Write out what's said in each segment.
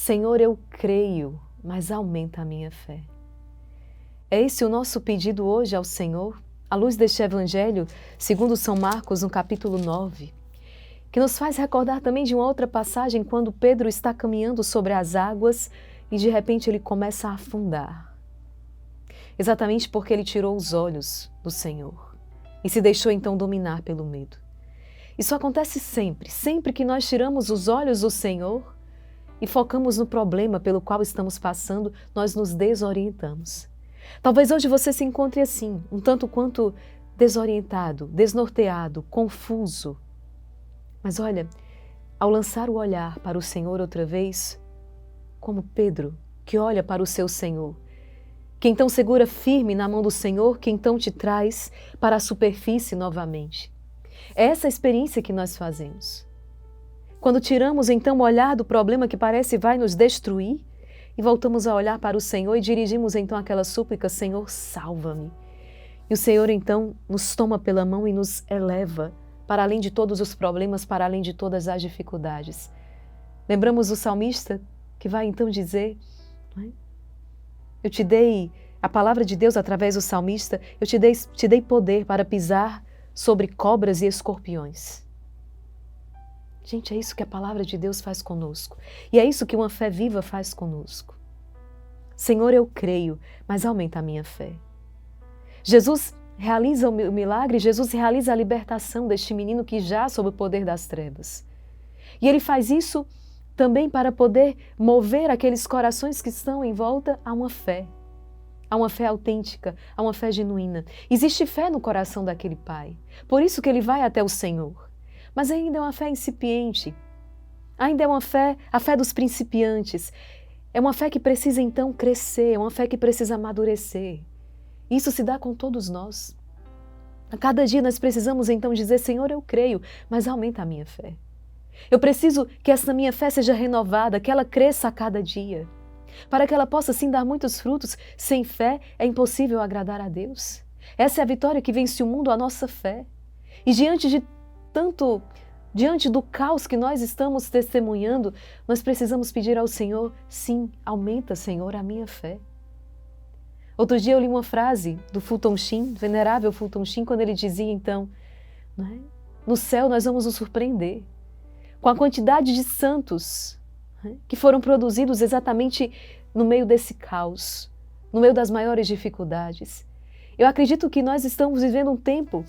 Senhor, eu creio, mas aumenta a minha fé. É esse o nosso pedido hoje ao Senhor, à luz deste Evangelho, segundo São Marcos, no capítulo 9, que nos faz recordar também de uma outra passagem, quando Pedro está caminhando sobre as águas e de repente ele começa a afundar. Exatamente porque ele tirou os olhos do Senhor e se deixou então dominar pelo medo. Isso acontece sempre, sempre que nós tiramos os olhos do Senhor e focamos no problema pelo qual estamos passando, nós nos desorientamos. Talvez hoje você se encontre assim, um tanto quanto desorientado, desnorteado, confuso. Mas olha, ao lançar o olhar para o Senhor outra vez, como Pedro, que olha para o seu Senhor, que então segura firme na mão do Senhor, que então te traz para a superfície novamente. É essa a experiência que nós fazemos. Quando tiramos então o olhar do problema que parece vai nos destruir e voltamos a olhar para o Senhor e dirigimos então aquela súplica, Senhor, salva-me. E o Senhor então nos toma pela mão e nos eleva para além de todos os problemas, para além de todas as dificuldades. Lembramos o salmista que vai então dizer, eu te dei, a palavra de Deus através do salmista, eu te dei poder para pisar sobre cobras e escorpiões. Gente, é isso que a palavra de Deus faz conosco. E é isso que uma fé viva faz conosco. Senhor, eu creio, mas aumenta a minha fé. Jesus realiza o milagre, Jesus realiza a libertação deste menino que jaz sob o poder das trevas. E ele faz isso também para poder mover aqueles corações que estão em volta a uma fé autêntica, a uma fé genuína. Existe fé no coração daquele pai, por isso que ele vai até o Senhor. Mas ainda é uma fé incipiente, ainda é uma fé, a fé dos principiantes. É uma fé que precisa então crescer, é uma fé que precisa amadurecer. Isso se dá com todos nós. A cada dia nós precisamos então dizer, Senhor, eu creio, mas aumenta a minha fé. Eu preciso que essa minha fé seja renovada, que ela cresça a cada dia. Para que ela possa sim dar muitos frutos, sem fé é impossível agradar a Deus. Essa é a vitória que vence o mundo, a nossa fé. E diante do caos que nós estamos testemunhando, nós precisamos pedir ao Senhor, sim, aumenta, Senhor, a minha fé. Outro dia eu li uma frase do Fulton Sheen, venerável Fulton Sheen, quando ele dizia então, no céu nós vamos nos surpreender com a quantidade de santos que foram produzidos exatamente no meio desse caos, no meio das maiores dificuldades. Eu acredito que nós estamos vivendo um tempo,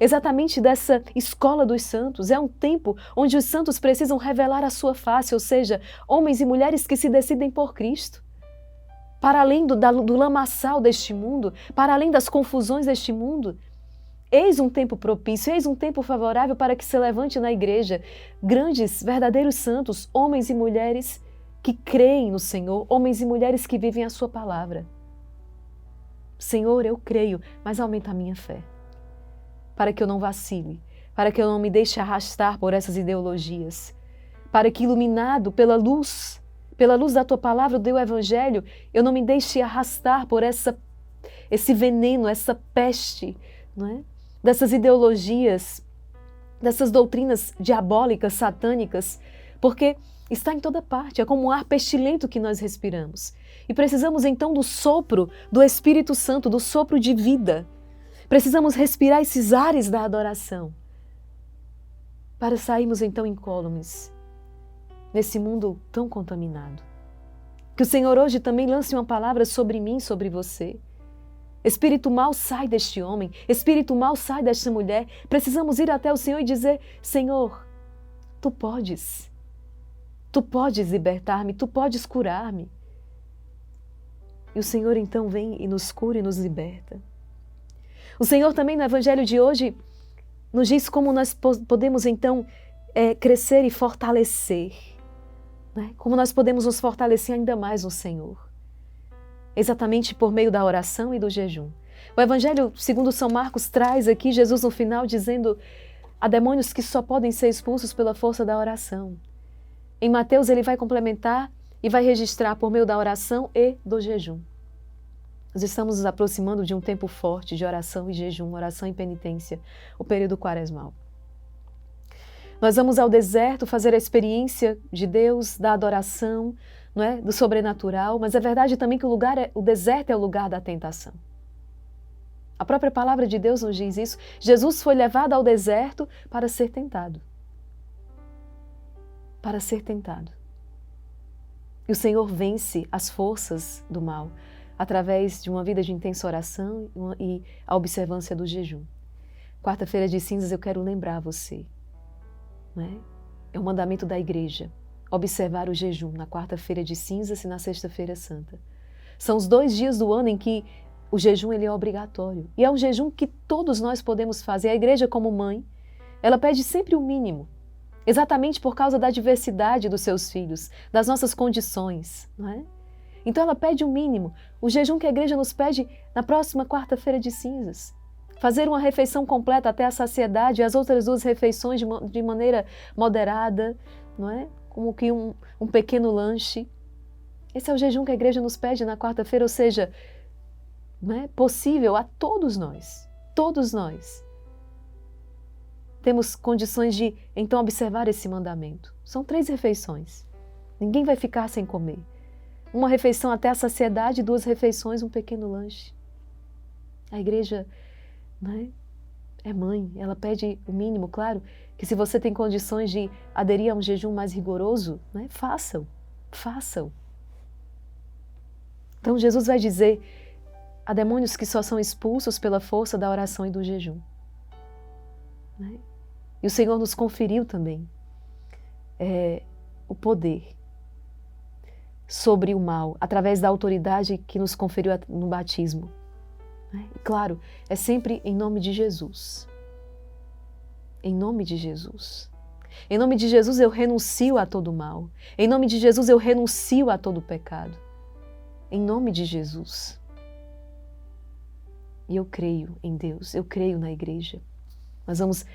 exatamente dessa escola dos santos. É um tempo onde os santos precisam revelar a sua face, ou seja, homens e mulheres que se decidem por Cristo. Para além do lamaçal deste mundo, para além das confusões deste mundo, eis um tempo propício, eis um tempo favorável para que se levante na igreja grandes, verdadeiros santos, homens e mulheres que creem no Senhor, homens e mulheres que vivem a sua palavra. Senhor, eu creio, mas aumenta a minha fé, para que eu não vacile, para que eu não me deixe arrastar por essas ideologias, para que, iluminado pela luz da Tua palavra, do Teu Evangelho, eu não me deixe arrastar por esse veneno, essa peste, dessas ideologias, dessas doutrinas diabólicas, satânicas, porque está em toda parte, é como um ar pestilento que nós respiramos. E precisamos então do sopro do Espírito Santo, do sopro de vida. Precisamos respirar esses ares da adoração para sairmos então incólumes nesse mundo tão contaminado. Que o Senhor hoje também lance uma palavra sobre mim, sobre você. Espírito mau, sai deste homem, espírito mau, sai desta mulher. Precisamos ir até o Senhor e dizer, Senhor, Tu podes libertar-me, Tu podes curar-me. E o Senhor então vem e nos cura e nos liberta. O Senhor também no Evangelho de hoje nos diz como nós podemos então crescer e fortalecer. Como nós podemos nos fortalecer ainda mais no Senhor. Exatamente por meio da oração e do jejum. O Evangelho segundo São Marcos traz aqui Jesus no final dizendo há demônios que só podem ser expulsos pela força da oração. Em Mateus ele vai complementar e vai registrar por meio da oração e do jejum. Nós estamos nos aproximando de um tempo forte de oração e jejum, oração e penitência, o período quaresmal. Nós vamos ao deserto fazer a experiência de Deus, da adoração, não é? Do sobrenatural, mas é verdade também que o deserto é o lugar da tentação. A própria palavra de Deus nos diz isso. Jesus foi levado ao deserto para ser tentado. Para ser tentado. E o Senhor vence as forças do mal através de uma vida de intensa oração e a observância do jejum. Quarta-feira de cinzas eu quero lembrar você, né? É um mandamento da igreja, observar o jejum na quarta-feira de cinzas e na sexta-feira santa. São os 2 dias do ano em que o jejum ele é obrigatório. E é um jejum que todos nós podemos fazer. A igreja como mãe, ela pede sempre o mínimo. Exatamente por causa da diversidade dos seus filhos, das nossas condições, não é? Então ela pede o mínimo. O jejum que a igreja nos pede na próxima quarta-feira de cinzas. Fazer uma refeição completa até a saciedade e as outras 2 refeições de maneira moderada, não é? Como que um pequeno lanche. Esse é o jejum que a igreja nos pede na quarta-feira, ou seja, não é possível a todos nós. Todos nós. Temos condições de, então, observar esse mandamento. São 3 refeições. Ninguém vai ficar sem comer. Uma refeição até a saciedade, 2 refeições, um pequeno lanche. A igreja, né, é mãe, ela pede o mínimo. Claro que se você tem condições de aderir a um jejum mais rigoroso, né, façam. Então Jesus vai dizer a demônios que só são expulsos pela força da oração e do jejum. Né? E o Senhor nos conferiu também o poder sobre o mal, através da autoridade que nos conferiu no batismo. Né? E claro, é sempre em nome de Jesus. Em nome de Jesus. Em nome de Jesus eu renuncio a todo mal. Em nome de Jesus eu renuncio a todo pecado. Em nome de Jesus. E eu creio em Deus, eu creio na igreja. Nós vamos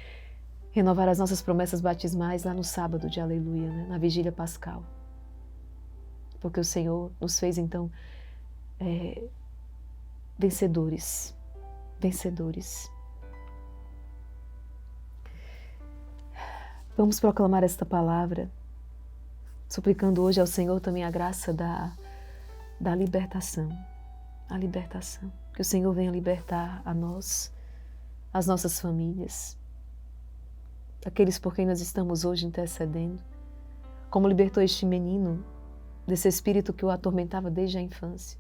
renovar as nossas promessas batismais lá no sábado de Aleluia, né? Na vigília pascal. Porque o Senhor nos fez, então, vencedores. Vencedores. Vamos proclamar esta palavra, suplicando hoje ao Senhor também a graça da libertação. A libertação. Que o Senhor venha libertar a nós, as nossas famílias, aqueles por quem nós estamos hoje intercedendo, como libertou este menino desse espírito que o atormentava desde a infância.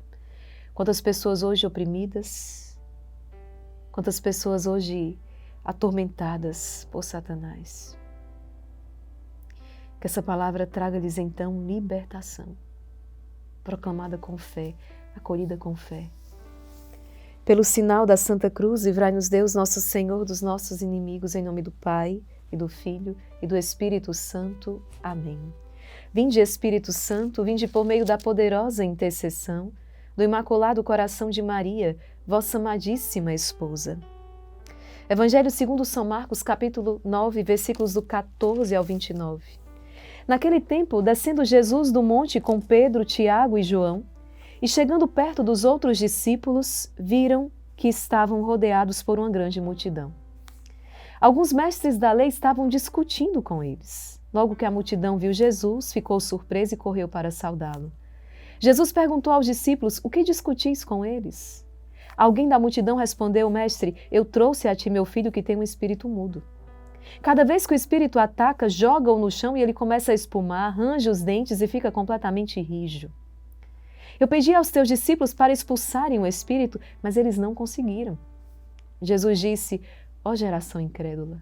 Quantas pessoas hoje oprimidas, quantas pessoas hoje atormentadas por Satanás. Que essa palavra traga-lhes então libertação, proclamada com fé, acolhida com fé. Pelo sinal da Santa Cruz, livrai-nos Deus, nosso Senhor, dos nossos inimigos, em nome do Pai, e do Filho, e do Espírito Santo. Amém. Vinde, Espírito Santo, vinde por meio da poderosa intercessão do Imaculado Coração de Maria, vossa amadíssima esposa. Evangelho segundo São Marcos, capítulo 9, versículos do 14 ao 29. Naquele tempo, descendo Jesus do monte com Pedro, Tiago e João, e chegando perto dos outros discípulos, viram que estavam rodeados por uma grande multidão. Alguns mestres da lei estavam discutindo com eles. Logo que a multidão viu Jesus, ficou surpresa e correu para saudá-lo. Jesus perguntou aos discípulos: o que discutis com eles? Alguém da multidão respondeu: Mestre, eu trouxe a ti meu filho que tem um espírito mudo. Cada vez que o espírito ataca, joga-o no chão e ele começa a espumar, arranja os dentes e fica completamente rijo. Eu pedi aos teus discípulos para expulsarem o espírito, mas eles não conseguiram. Jesus disse: ó geração incrédula,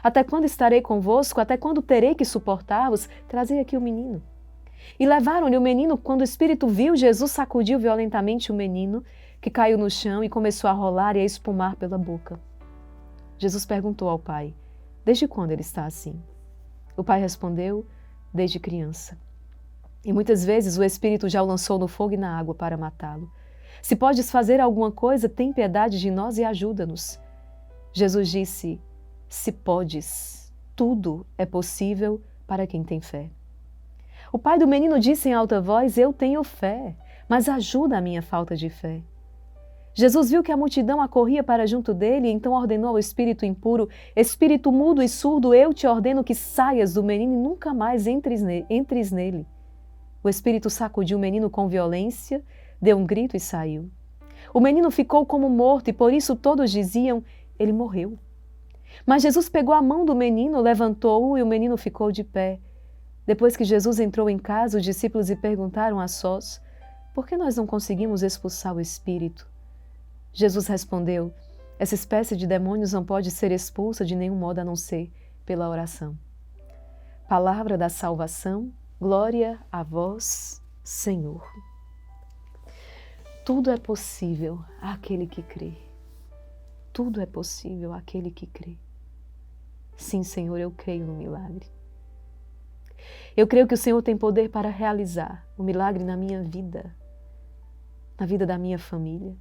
até quando estarei convosco? Até quando terei que suportar-vos? Trazei aqui o menino. E levaram-lhe o menino. Quando o espírito viu, Jesus sacudiu violentamente o menino, que caiu no chão e começou a rolar e a espumar pela boca. Jesus perguntou ao pai: desde quando ele está assim? O pai respondeu: desde criança. E muitas vezes o espírito já o lançou no fogo e na água para matá-lo. Se podes fazer alguma coisa, tem piedade de nós e ajuda-nos. Jesus disse: se podes, tudo é possível para quem tem fé. O pai do menino disse em alta voz: eu tenho fé, mas ajuda a minha falta de fé. Jesus viu que a multidão acorria para junto dele e então ordenou ao espírito impuro: espírito mudo e surdo, eu te ordeno que saias do menino e nunca mais entres nele. O espírito sacudiu o menino com violência, deu um grito e saiu. O menino ficou como morto e por isso todos diziam: ele morreu. Mas Jesus pegou a mão do menino, levantou-o e o menino ficou de pé. Depois que Jesus entrou em casa, os discípulos lhe perguntaram a sós: por que nós não conseguimos expulsar o espírito? Jesus respondeu: essa espécie de demônios não pode ser expulsa de nenhum modo a não ser pela oração. Palavra da salvação, glória a vós, Senhor. Tudo é possível àquele que crê. Tudo é possível àquele que crê. Sim, Senhor, eu creio no milagre. Eu creio que o Senhor tem poder para realizar o milagre na minha vida, na vida da minha família.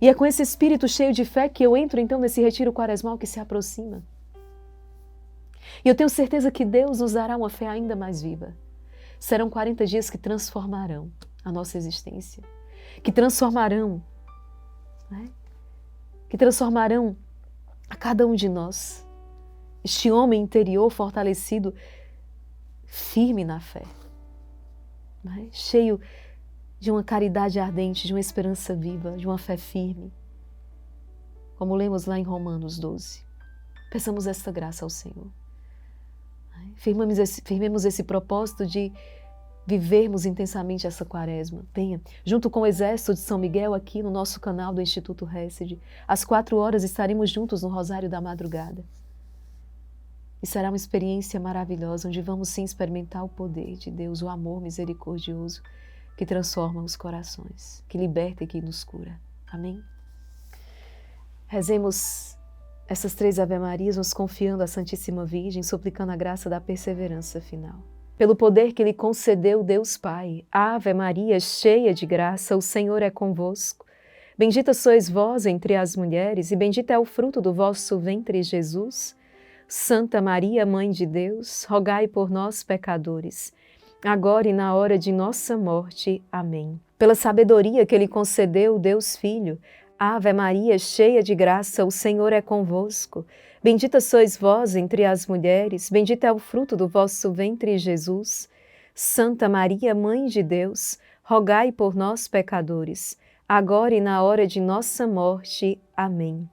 E é com esse espírito cheio de fé que eu entro então nesse retiro quaresmal que se aproxima. E eu tenho certeza que Deus nos dará uma fé ainda mais viva. Serão 40 dias que transformarão a nossa existência, que transformarão, que transformarão a cada um de nós. Este homem interior fortalecido, firme na fé, cheio de uma caridade ardente, de uma esperança viva, de uma fé firme. Como lemos lá em Romanos 12. Peçamos esta graça ao Senhor. Firmemos esse propósito de vivermos intensamente essa quaresma. Venha, junto com o exército de São Miguel aqui no nosso canal do Instituto Hesed. Às 4 horas estaremos juntos no Rosário da Madrugada. E será uma experiência maravilhosa, onde vamos sim experimentar o poder de Deus, o amor misericordioso que transforma os corações, que liberta e que nos cura. Amém? Rezemos essas 3 Ave-Marias, nos confiando à Santíssima Virgem, suplicando a graça da perseverança final. Pelo poder que lhe concedeu Deus Pai, Ave Maria, cheia de graça, o Senhor é convosco. Bendita sois vós entre as mulheres, e bendito é o fruto do vosso ventre, Jesus. Santa Maria, Mãe de Deus, rogai por nós, pecadores, agora e na hora de nossa morte. Amém. Pela sabedoria que lhe concedeu Deus Filho, Ave Maria, cheia de graça, o Senhor é convosco. Bendita sois vós entre as mulheres, bendito é o fruto do vosso ventre, Jesus. Santa Maria, Mãe de Deus, rogai por nós, pecadores, agora e na hora de nossa morte. Amém.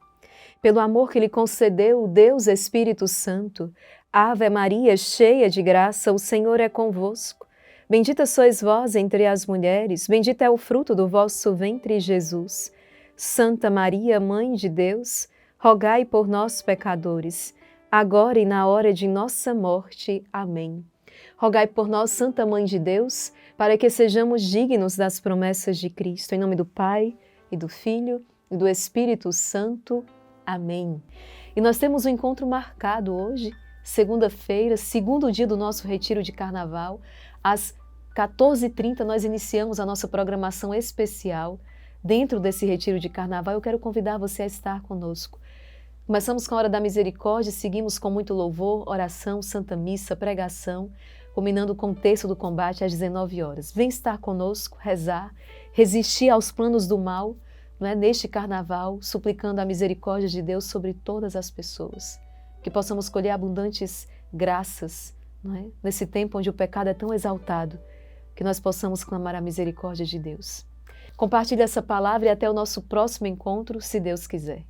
Pelo amor que lhe concedeu Deus Espírito Santo, Ave Maria, cheia de graça, o Senhor é convosco. Bendita sois vós entre as mulheres, bendito é o fruto do vosso ventre, Jesus. Santa Maria, Mãe de Deus, rogai por nós, pecadores, agora e na hora de nossa morte. Amém. Rogai por nós, Santa Mãe de Deus, para que sejamos dignos das promessas de Cristo. Em nome do Pai, e do Filho, e do Espírito Santo. Amém. E nós temos um encontro marcado hoje, segunda-feira, segundo dia do nosso retiro de carnaval. Às 14h30 nós iniciamos a nossa programação especial. Dentro desse retiro de carnaval, eu quero convidar você a estar conosco. Começamos com a Hora da Misericórdia, seguimos com muito louvor, oração, Santa Missa, pregação, culminando com o terço do combate às 19 horas. Vem estar conosco, rezar, resistir aos planos do mal, neste carnaval, suplicando a misericórdia de Deus sobre todas as pessoas. Que possamos colher abundantes graças, nesse tempo onde o pecado é tão exaltado, que nós possamos clamar a misericórdia de Deus. Compartilhe essa palavra e até o nosso próximo encontro, se Deus quiser.